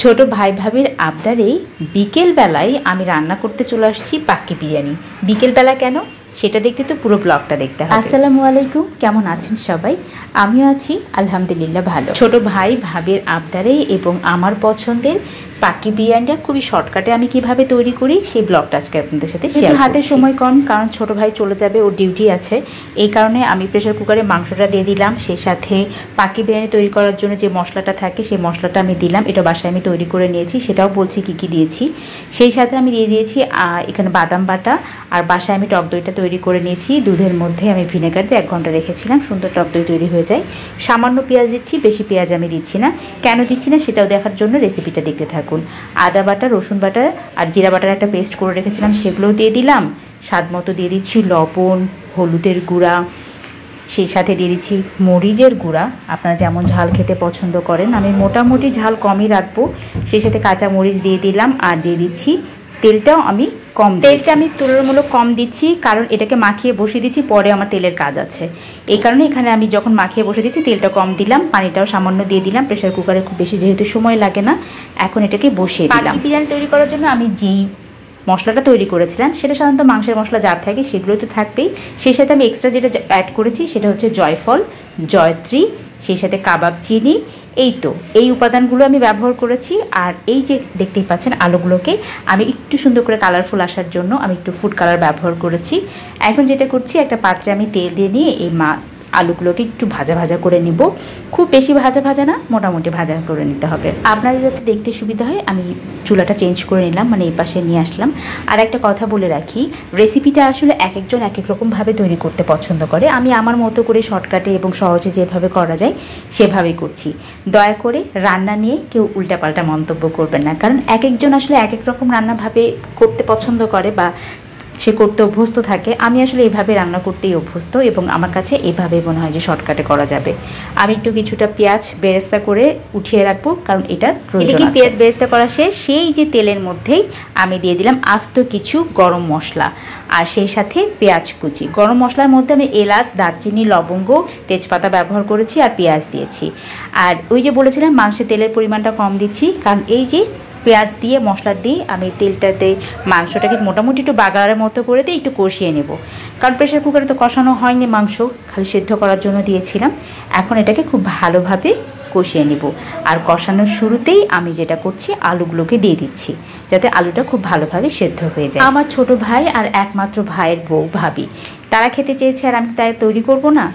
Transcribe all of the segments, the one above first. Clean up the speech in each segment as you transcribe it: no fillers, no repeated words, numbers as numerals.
ছোট ভাই ভাবির আবদারেই বিকেল বেলায় আমি রান্না করতে চলে আসছি পাক্কি বিরিয়ানি। বিকেল বেলা কেন সেটা দেখতে তো পুরো ব্লগটা দেখতে হবে। আসসালামু আলাইকুম, কেমন আছেন সবাই? আমিও আছি আলহামদুলিল্লাহ ভালো। ছোট ভাই ভাবির আবদারেই এবং আমার পছন্দের পাক্কি বিরিয়ানিটা খুবই শর্টকাটে আমি কিভাবে তৈরি করি সেই ব্লগটা আজকে আপনাদের সাথে শেয়ার করছি। হাতে সময় কম, কারণ ছোট ভাই চলে যাবে, ওর ডিউটি আছে, এই কারণে আমি প্রেসার কুকারে মাংসটা দিয়ে দিলাম। সেই সাথে পাক্কি বিরিয়ানি তৈরি করার জন্য যে মশলাটা থাকে সেই মশলাটা আমি দিলাম। এটা বাসায় আমি তৈরি করে নিয়েছি, সেটাও বলছি কী কী দিয়েছি। সেই সাথে আমি দিয়ে দিয়েছি এখানে বাদাম বাটা, আর বাসায় আমি টক দইটা তৈরি করে নিয়েছি। দুধের মধ্যে আমি ভিনেগার দিয়ে 1 ঘন্টা রেখেছিলাম, সুন্দর টক দই তৈরি হয়ে যায়। সামান্য পেঁয়াজ দিচ্ছি, বেশি পেঁয়াজ আমি দিচ্ছি না। কেন দিচ্ছি না সেটাও দেখার জন্য রেসিপিটা দেখতে থাকুন। আদা বাটা, রসুন বাটা আর জিরা বাটার একটা পেস্ট করে রেখেছিলাম, সেগুলোও দিয়ে দিলাম। স্বাদ মতো দিয়ে দিচ্ছি লবণ, হলুদের গুঁড়া, সেই সাথে দিয়ে দিচ্ছি মরিচের গুঁড়া। আপনারা যেমন ঝাল খেতে পছন্দ করেন, আমি মোটামুটি ঝাল কমই রাখবো। সেই সাথে কাঁচা মরিচ দিয়ে দিলাম, আর দিয়ে দিচ্ছি তেলটাও আমি কম, তেলটা আমি তুলনামূলক কম দিচ্ছি, কারণ এটাকে মাখিয়ে বসিয়ে দিচ্ছি, পরে আমার তেলের কাজ আছে। এই কারণে এখানে আমি যখন মাখিয়ে বসে দিচ্ছি তেলটা কম দিলাম, পানিটাও সামান্য দিয়ে দিলাম। প্রেসার কুকারে খুব বেশি যেহেতু সময় লাগে না, এখন এটাকে বসিয়ে দিলাম। পাক্কি বিরিয়ানি তৈরি করার জন্য আমি যেই মশলাটা তৈরি করেছিলাম সেটা সাধারণত মাংসের মশলা যা থাকে সেগুলো তো থাকবেই। সেই সাথে আমি এক্সট্রা যেটা অ্যাড করেছি সেটা হচ্ছে জয়ফল, জয়ত্রী, সেই সাথে কাবাব চিনি। এই তো এই উপাদানগুলো আমি ব্যবহার করেছি। আর এই যে দেখতেই পাচ্ছেন আলুগুলোকে আমি একটু সুন্দর করে কালারফুল আসার জন্য আমি একটু ফুড কালার ব্যবহার করেছি। এখন যেটা করছি, একটা পাত্রে আমি তেল দিয়ে নিয়ে এই আলুগুলোকে একটু ভাজা ভাজা করে নিব। খুব বেশি ভাজা না, মোটামুটি ভাজা করে নিতে হবে। আপনাদের যাতে দেখতে সুবিধা হয় আমি চুলাটা চেঞ্জ করে নিলাম, মানে এই পাশে নিয়ে আসলাম। আর একটা কথা বলে রাখি, রেসিপিটা আসলে এক একজন এক এক রকমভাবে তৈরি করতে পছন্দ করে। আমি আমার মতো করে শর্টকাটে এবং সহজে যেভাবে করা যায় সেভাবেই করছি। দয়া করে রান্না নিয়ে কেউ উল্টাপাল্টা মন্তব্য করবেন না, কারণ এক একজন আসলে এক এক রকম রান্নাভাবে করতে পছন্দ করে বা সে করতে অভ্যস্ত থাকে। আমি আসলে এইভাবে রান্না করতেই অভ্যস্ত এবং আমার কাছে এইভাবে মনে হয় যে শর্টকাটে করা যাবে। আমি একটু কিছুটা পেঁয়াজ বেরেস্তা করে উঠিয়ে রাখবো, কারণ এটার প্রয়োজন আছে। পেঁয়াজ বেরেস্তা করা শেষ, সেই যে তেলের মধ্যেই আমি দিয়ে দিলাম আস্ত কিছু গরম মশলা, আর সেই সাথে পেঁয়াজ কুচি। গরম মশলার মধ্যে আমি এলাচ, দারচিনি, লবঙ্গ, তেজপাতা ব্যবহার করেছি, আর পেঁয়াজ দিয়েছি। আর ওই যে বলেছিলাম মাংসের তেলের পরিমাণটা কম দিচ্ছি, কারণ এই যে পেঁয়াজ দিয়ে মশলা দিয়ে আমি তেলটাতে মাংসটাকে মোটামুটি একটু বাগারের মতো করে দিয়ে একটু কষিয়ে নেব। কারণ প্রেসার কুকারে তো কষানো হয়নি, মাংস খালি সেদ্ধ করার জন্য দিয়েছিলাম। এখন এটাকে খুব ভালোভাবে কষিয়ে নেব। আর কষানোর শুরুতেই আমি যেটা করছি, আলুগুলোকে দিয়ে দিচ্ছি, যাতে আলুটা খুব ভালোভাবে সেদ্ধ হয়ে যায়। আমার ছোট ভাই আর একমাত্র ভাইয়ের বউ ভাবি, তারা খেতে চেয়েছে, আর আমি তাই তৈরি করব না।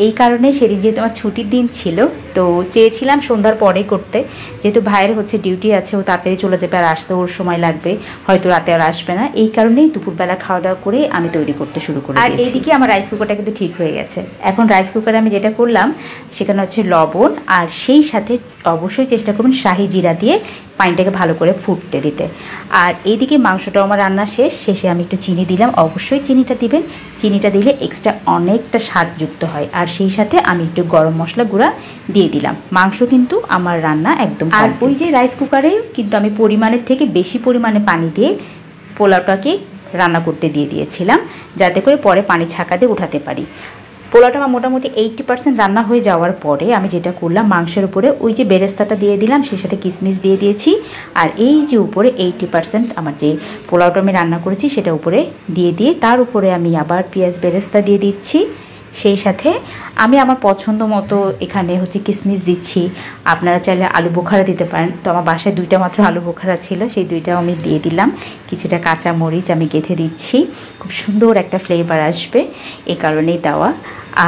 এই কারণে সেদিন যেহেতু আমার ছুটির দিন ছিল, তো চেয়েছিলাম সন্ধ্যার পরে করতে। যেহেতু ভাইয়ের হচ্ছে ডিউটি আছে, ও তাড়াতাড়ি চলে যাবে, আর আসতে ওর সময় লাগবে, হয়তো রাতে আর আসবে না। এই কারণেই দুপুরবেলা খাওয়া দাওয়া করে আমি তৈরি করতে শুরু করি। আর এইদিকে আমার রাইস কুকারটা কিন্তু ঠিক হয়ে গেছে। এখন রাইস কুকারে আমি যেটা করলাম সেখানে হচ্ছে লবণ, আর সেই সাথে অবশ্যই চেষ্টা করবেন শাহি জিরা দিয়ে পানিটাকে ভালো করে ফুটতে দিতে। আর এইদিকে মাংসটাও আমার রান্না শেষে আমি একটু চিনি দিলাম। অবশ্যই চিনিটা দিবেন, চিনিটা দিলে এক্সট্রা অনেকটা স্বাদযুক্ত হয়। আর সেই সাথে আমি একটু গরম মশলা গুঁড়া দিয়ে দিলাম। মাংস কিন্তু আমার রান্না একদম। আর ওই যে রাইস কুকারে কিন্তু আমি পরিমাণের থেকে বেশি পরিমাণে পানি দিয়ে পোলাওটাকে রান্না করতে দিয়ে দিয়েছিলাম, যাতে করে পরে পানি ছাঁকা দিয়ে উঠাতে পারি। পোলাওটা আমার মোটামুটি 80% রান্না হয়ে যাওয়ার পরে আমি যেটা করলাম, মাংসের উপরে ওই যে বেরেস্তাটা দিয়ে দিলাম, সেই সাথে কিশমিশ দিয়ে দিয়েছি। আর এই যে উপরে 80% আমার যে পোলাওটা আমি রান্না করেছি সেটা উপরে দিয়ে তার উপরে আমি আবার পেঁয়াজ বেরেস্তা দিয়ে দিচ্ছি। সেই সাথে আমি আমার পছন্দ মতো এখানে হচ্ছে কিশমিশ দিচ্ছি। আপনারা চাইলে আলু বোখারা দিতে পারেন, তো আমার বাসায় 2টা মাত্র আলু বোখারা ছিল, সেই 2টাও আমি দিয়ে দিলাম। কিছুটা কাঁচা মরিচ আমি গেঁথে দিচ্ছি, খুব সুন্দর একটা ফ্লেভার আসবে, এই কারণেই দেওয়া।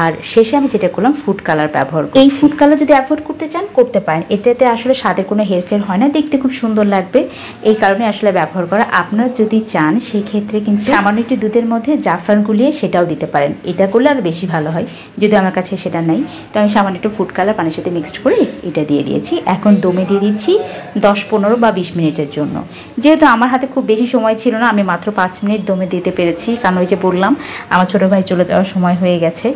আর শেষে আমি যেটা করলাম ফুড কালার ব্যবহার করি। এই ফুড কালার যদি অ্যাভয়েড করতে চান করতে পারেন, এতে আসলে স্বাদে কোনো হেরফের হয় না, দেখতে খুব সুন্দর লাগবে, এই কারণে আসলে ব্যবহার করা। আপনারা যদি চান সেই ক্ষেত্রে কিন্তু সামান্য একটু দুধের মধ্যে জাফরান গুলিয়ে সেটাও দিতে পারেন, এটা করলে আরও বেশি ভালো হয়। যদি আমার কাছে সেটা নেই, তো আমি সামান্য একটু ফুড কালার পানির সাথে মিক্সড করে এটা দিয়ে দিয়েছি। এখন দমে দিয়ে দিচ্ছি 10, 15 বা 20 মিনিটের জন্য। যেহেতু আমার হাতে খুব বেশি সময় ছিল না, আমি মাত্র 5 মিনিট দমে দিতে পেরেছি, কারণ ওই যে বললাম আমার ছোটো ভাই চলে যাওয়ার সময় হয়ে গেছে।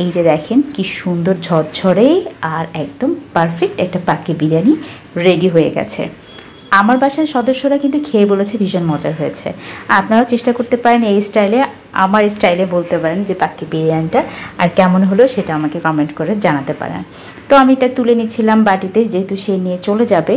এই যে দেখেন কি সুন্দর ঝরঝরে আর একদম পারফেক্ট একটা পাক্কি বিরিয়ানি রেডি হয়ে গেছে। আমার বাসার সদস্যরা কিন্তু খেয়ে বলেছে ভীষণ মজার হয়েছে। আপনারাও চেষ্টা করতে পারেন এই স্টাইলে, আমার স্টাইলে বলতে পারেন যে পাক্কি বিরিয়ানিটা, আর কেমন হলো সেটা আমাকে কমেন্ট করে জানাতে পারেন। তো আমি এটা তুলে নিচ্ছিলাম বাটিতে, যেহেতু সে নিয়ে চলে যাবে।